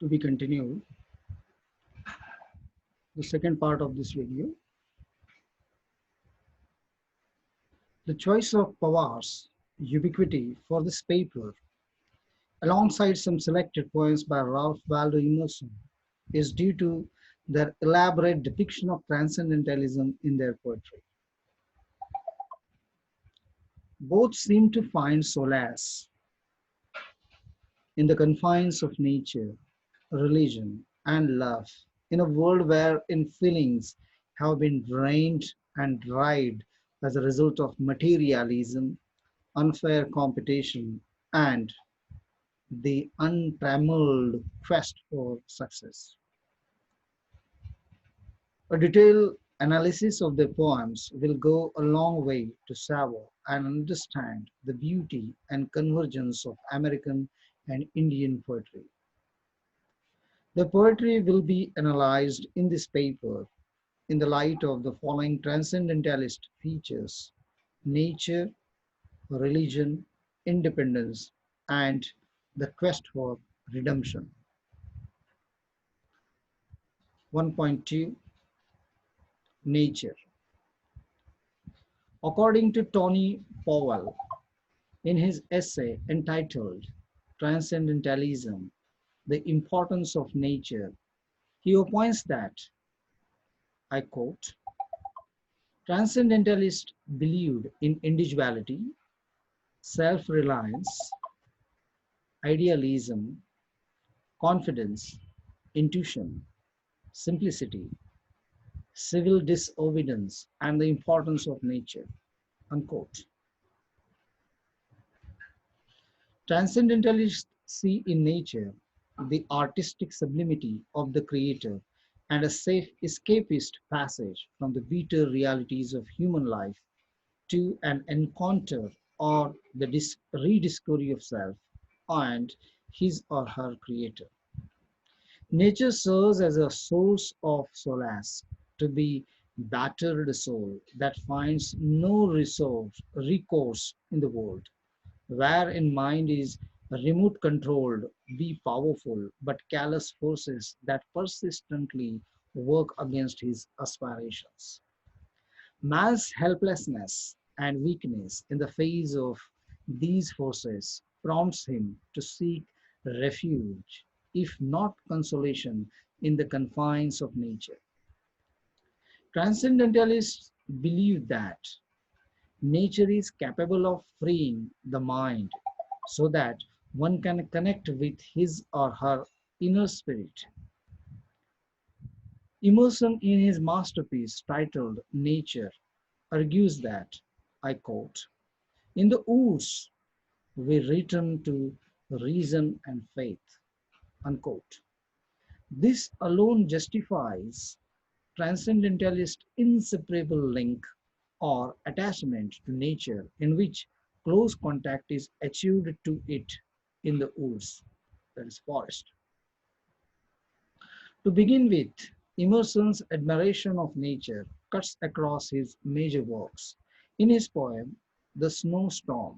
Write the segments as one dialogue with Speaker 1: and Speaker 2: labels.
Speaker 1: To be continued, the second part of this video. The choice of Pawar's Ubiquity for this paper, alongside some selected poems by Ralph Waldo Emerson, is due to their elaborate depiction of transcendentalism in their poetry. Both seem to find solace in the confines of nature, religion, and love, in a world wherein feelings have been drained and dried as a result of materialism, unfair competition, and the untrammeled quest for success. A detailed analysis of their poems will go a long way to savor and understand the beauty and convergence of American and Indian poetry. The poetry will be analyzed in this paper in the light of the following transcendentalist features: nature, religion, independence, and the quest for redemption. 1.2 Nature. According to Tony Powell, in his essay entitled Transcendentalism, the Importance of Nature, he opines that, I quote, Transcendentalists believed in individuality, self-reliance, idealism, confidence, intuition, simplicity, civil disobedience, and the importance of nature. Unquote. Transcendentalists see in nature the artistic sublimity of the Creator and a safe escapist passage from the bitter realities of human life to an encounter or the rediscovery of self and his or her Creator. Nature serves as a source of solace to the battered soul that finds no recourse in the world, wherein mind is remote controlled, be powerful, but callous forces that persistently work against his aspirations. Man's helplessness and weakness in the face of these forces prompts him to seek refuge, if not consolation, in the confines of nature. Transcendentalists believe that nature is capable of freeing the mind so that one can connect with his or her inner spirit. Emerson, in his masterpiece titled Nature, argues that, I quote, in the woods we return to reason and faith, unquote. This alone justifies transcendentalist inseparable link or attachment to nature in which close contact is achieved to it in the woods, that is forest. To begin with, Emerson's admiration of nature cuts across his major works. In his poem, The Snowstorm,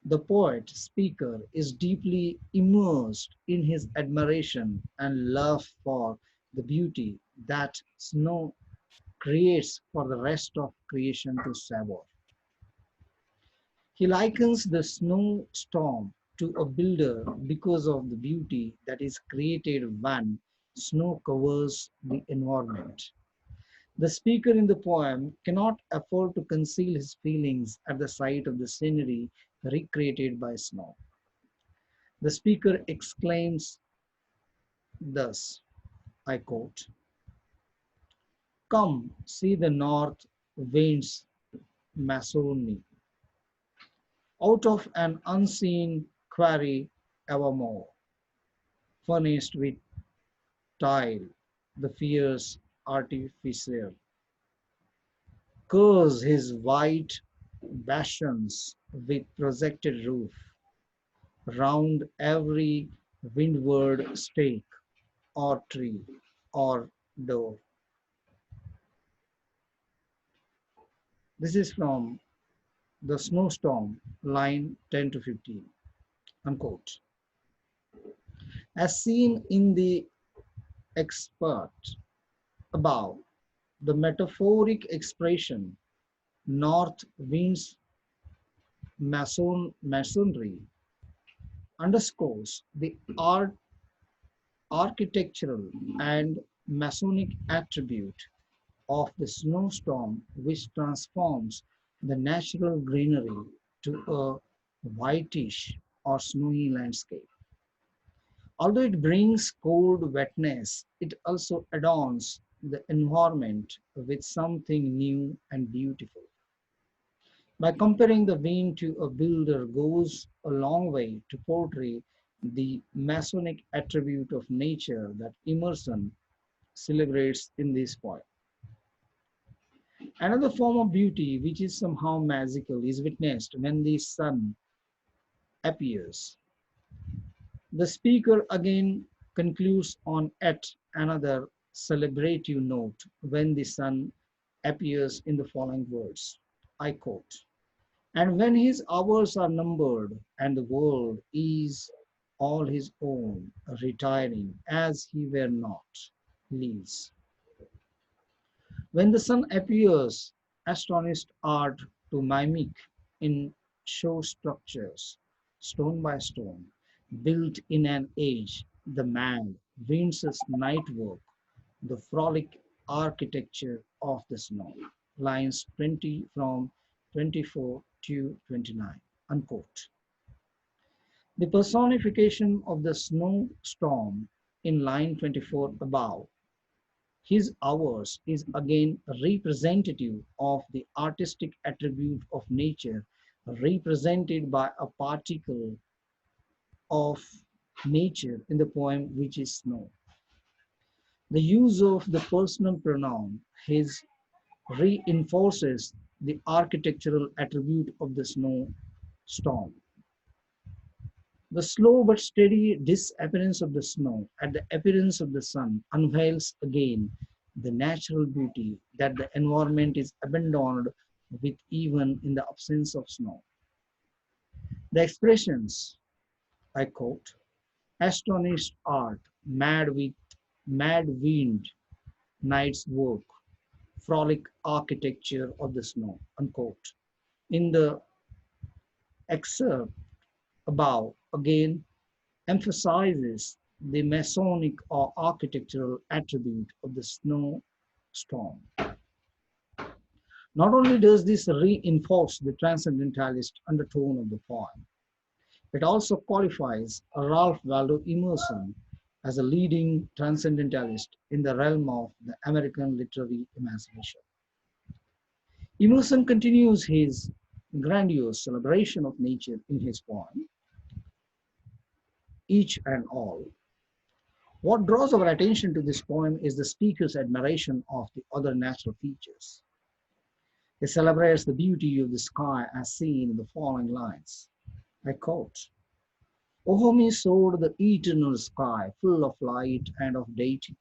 Speaker 1: the poet speaker is deeply immersed in his admiration and love for the beauty that snow creates for the rest of creation to savor. He likens the snowstorm to a builder because of the beauty that is created when snow covers the environment. The speaker in the poem cannot afford to conceal his feelings at the sight of the scenery recreated by snow. The speaker exclaims thus, I quote, come see the north wind's Masoni, out of an unseen quarry evermore, furnished with tile, the fierce artificer, curse his white bastions with projected roof, round every windward stake or tree or door. This is from The Snowstorm, line 10 to 15, unquote. As seen in the expert above, the metaphoric expression north wind's masonry underscores the architectural and masonic attribute of the snowstorm, which transforms the natural greenery to a whitish or snowy landscape. Although it brings cold wetness, it also adorns the environment with something new and beautiful. By comparing the wind to a builder goes a long way to portray the Masonic attribute of nature that Emerson celebrates in this poem. Another form of beauty, which is somehow magical, is witnessed when the sun appears. The speaker again concludes on yet another celebrative note when the sun appears in the following words. I quote, "And when his hours are numbered and the world is all his own, retiring as he were not, leaves. When the sun appears, astonished art to mimic in show structures, stone by stone, built in an age, the mad Vince's night work, the frolic architecture of the snow." Lines 20 from 24 to 29. Unquote. The personification of the snowstorm in line 24 above, his hours, is again representative of the artistic attribute of nature represented by a particle of nature in the poem, which is snow. The use of the personal pronoun his reinforces the architectural attribute of the snow storm. The slow but steady disappearance of the snow at the appearance of the sun unveils again the natural beauty that the environment is abandoned with even in the absence of snow. The expressions, I quote, "astonished art, mad wind, night's work, frolic architecture of the snow," unquote, in the excerpt above again emphasizes the Masonic or architectural attribute of the snowstorm. Not only does this reinforce the transcendentalist undertone of the poem, it also qualifies Ralph Waldo Emerson as a leading transcendentalist in the realm of the American literary imagination. Emerson continues his grandiose celebration of nature in his poem, Each and All. What draws our attention to this poem is the speaker's admiration of the other natural features. He celebrates the beauty of the sky as seen in the following lines. I quote, "O me soared the eternal sky, full of light and of deity.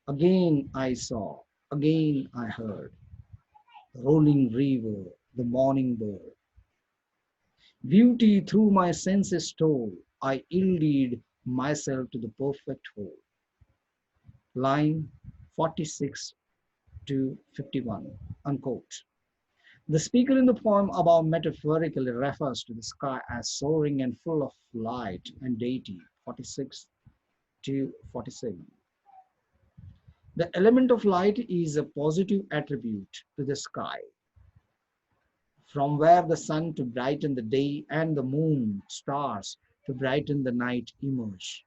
Speaker 1: Again I saw, again I heard, the rolling river, the morning bird. Beauty through my senses stole, I yielded myself to the perfect whole." Line 46 to 51, unquote. The speaker in the poem above metaphorically refers to the sky as soaring and full of light and deity, 46 to 47. The element of light is a positive attribute to the sky, from where the sun to brighten the day and the moon, stars to brighten the night emerge.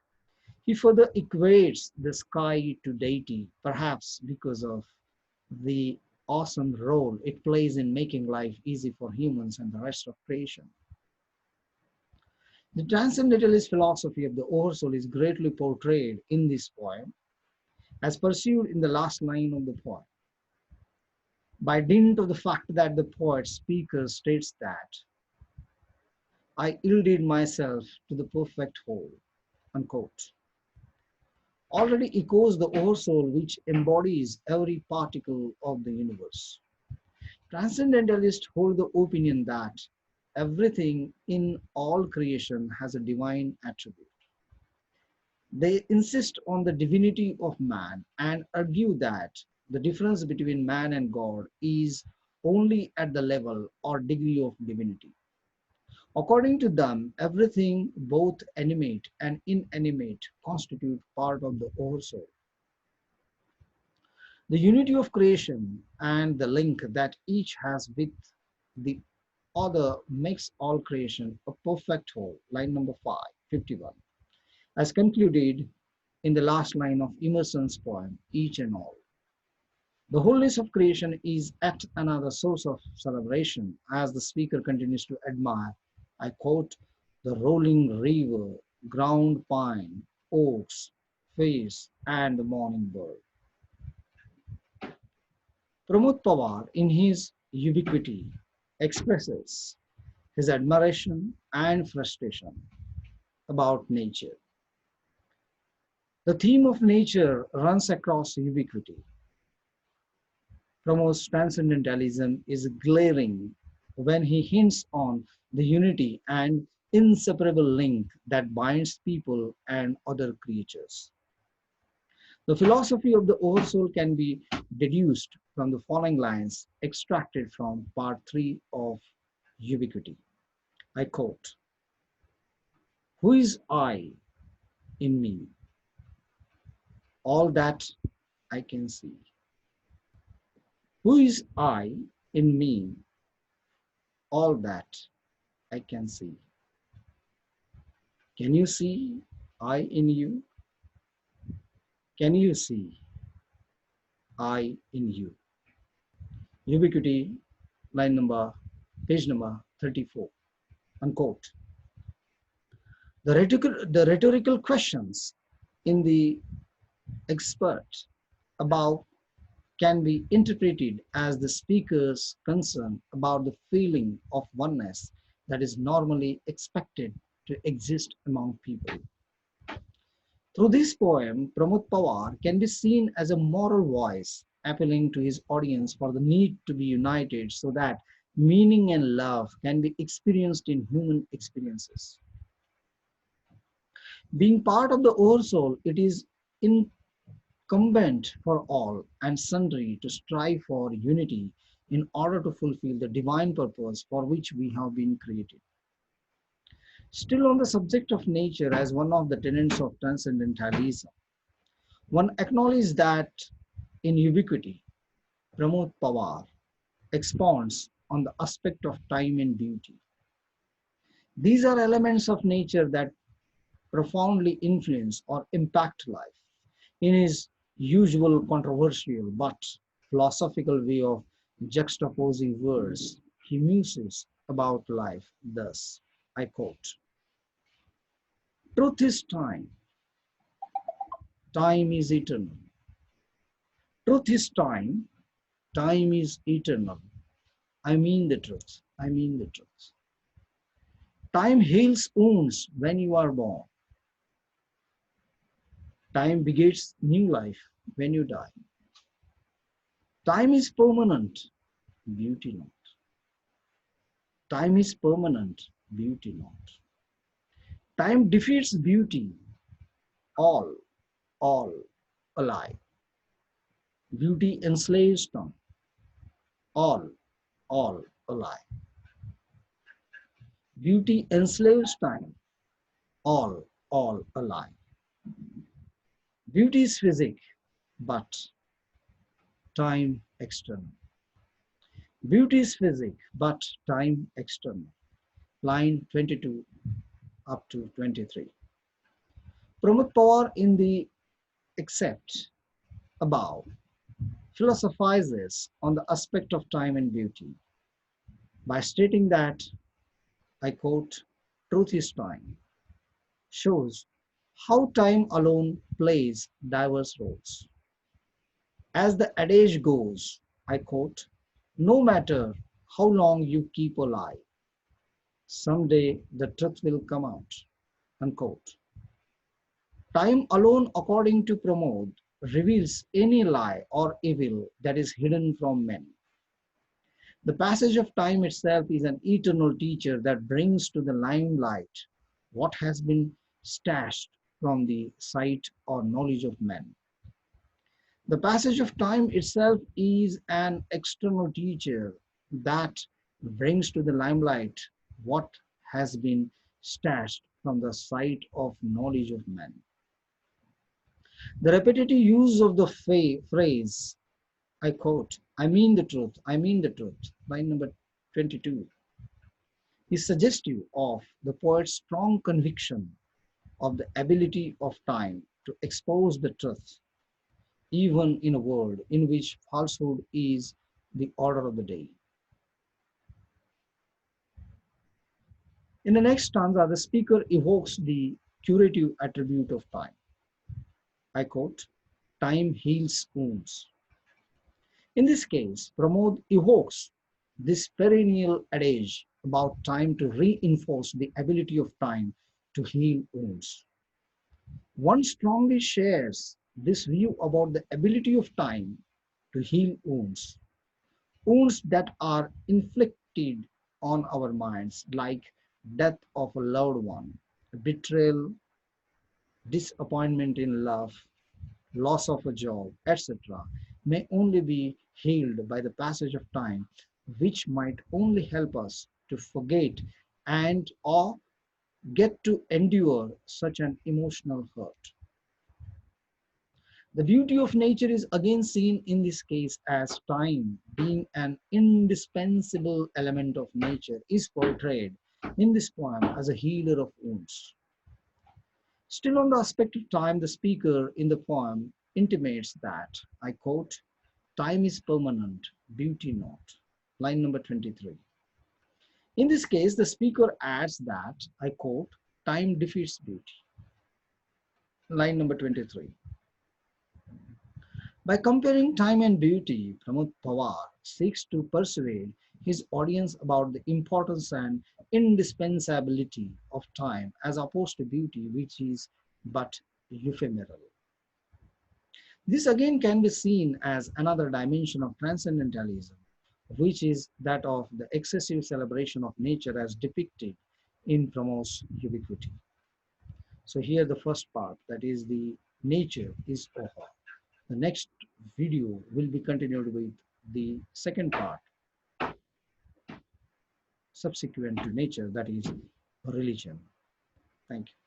Speaker 1: He further equates the sky to deity, perhaps because of the awesome role it plays in making life easy for humans and the rest of creation. The transcendentalist philosophy of the oversoul is greatly portrayed in this poem, as pursued in the last line of the poem, by dint of the fact that the poet speaker states that I yielded myself to the perfect whole, unquote, already echoes the oversoul which embodies every particle of the universe. Transcendentalists hold the opinion that everything in all creation has a divine attribute. They insist on the divinity of man and argue that the difference between man and God is only at the level or degree of divinity. According to them, everything, both animate and inanimate, constitute part of the Oversoul. The unity of creation and the link that each has with the other makes all creation a perfect whole. Line number 551. As concluded in the last line of Emerson's poem, Each and All. The wholeness of creation is at another source of celebration as the speaker continues to admire, I quote, the rolling river, ground pine, oaks, firs, and the morning bird. Pramod Pawar, in his Ubiquity, expresses his admiration and frustration about nature. The theme of nature runs across Ubiquity. Pramod's transcendentalism is glaring when he hints on the unity and inseparable link that binds people and other creatures. The philosophy of the Oversoul can be deduced from the following lines extracted from part 3 of Ubiquity. I quote, who is I in me? All that I can see. Who is I in me? All that I can see. Can you see I in you? Can you see I in you? Ubiquity, page number 34, unquote. The rhetorical questions in the expert above can be interpreted as the speaker's concern about the feeling of oneness that is normally expected to exist among people. Through this poem, Pramod Pawar can be seen as a moral voice appealing to his audience for the need to be united so that meaning and love can be experienced in human experiences. Being part of the Oversoul, it is incumbent for all and sundry to strive for unity in order to fulfill the divine purpose for which we have been created. Still on the subject of nature as one of the tenets of transcendentalism, one acknowledges that in Ubiquity, Pramod Pawar expounds on the aspect of time and beauty. These are elements of nature that profoundly influence or impact life. In his usual controversial but philosophical way of juxtaposing words, he muses about life thus, I quote, truth is time, time is eternal. Truth is time, time is eternal. I mean the truth, I mean the truth. Time heals wounds when you are born. Time begets new life when you die. Time is permanent, beauty not. Time is permanent, beauty not. Time defeats beauty, all, all a lie. Beauty enslaves time, all a lie. Beauty enslaves time, all a lie. Beauty is physic, but time external. Beauty is physic, but time external. Line 22 up to 23. Pramod Pawar in the except above philosophizes on the aspect of time and beauty by stating that, I quote, truth is time, shows how time alone plays diverse roles. As the adage goes, I quote, no matter how long you keep alive, someday the truth will come out, unquote. Time alone, according to Pramod, reveals any lie or evil that is hidden from men. The passage of time itself is an eternal teacher that brings to the limelight what has been stashed from the sight or knowledge of men. The passage of time itself is an external teacher that brings to the limelight what has been stashed from the sight of knowledge of men. The repetitive use of the phrase, I quote, I mean the truth, line number 22, is suggestive of the poet's strong conviction of the ability of time to expose the truth, even in a world in which falsehood is the order of the day. In the next stanza, the speaker evokes the curative attribute of time. I quote, time heals wounds. In this case, Pramod evokes this perennial adage about time to reinforce the ability of time to heal wounds. One strongly shares this view about the ability of time to heal wounds, wounds that are inflicted on our minds, like death of a loved one, betrayal, disappointment in love, loss of a job, etc., may only be healed by the passage of time, which might only help us to forget and or get to endure such an emotional hurt. The beauty of nature is again seen in this case as time, being an indispensable element of nature, is portrayed in this poem as a healer of wounds. Still on the aspect of time, the speaker in the poem intimates that, I quote, time is permanent, beauty not. Line number 23. In this case, the speaker adds that, I quote, time defeats beauty. Line number 23. By comparing time and beauty, Pramod Pawar seeks to persuade his audience about the importance and indispensability of time as opposed to beauty, which is but ephemeral. This again can be seen as another dimension of transcendentalism, which is that of the excessive celebration of nature as depicted in Pramod's Ubiquity. So here the first part, that is the nature is over. The next video will be continued with the second part subsequent to nature, that is religion. Thank you.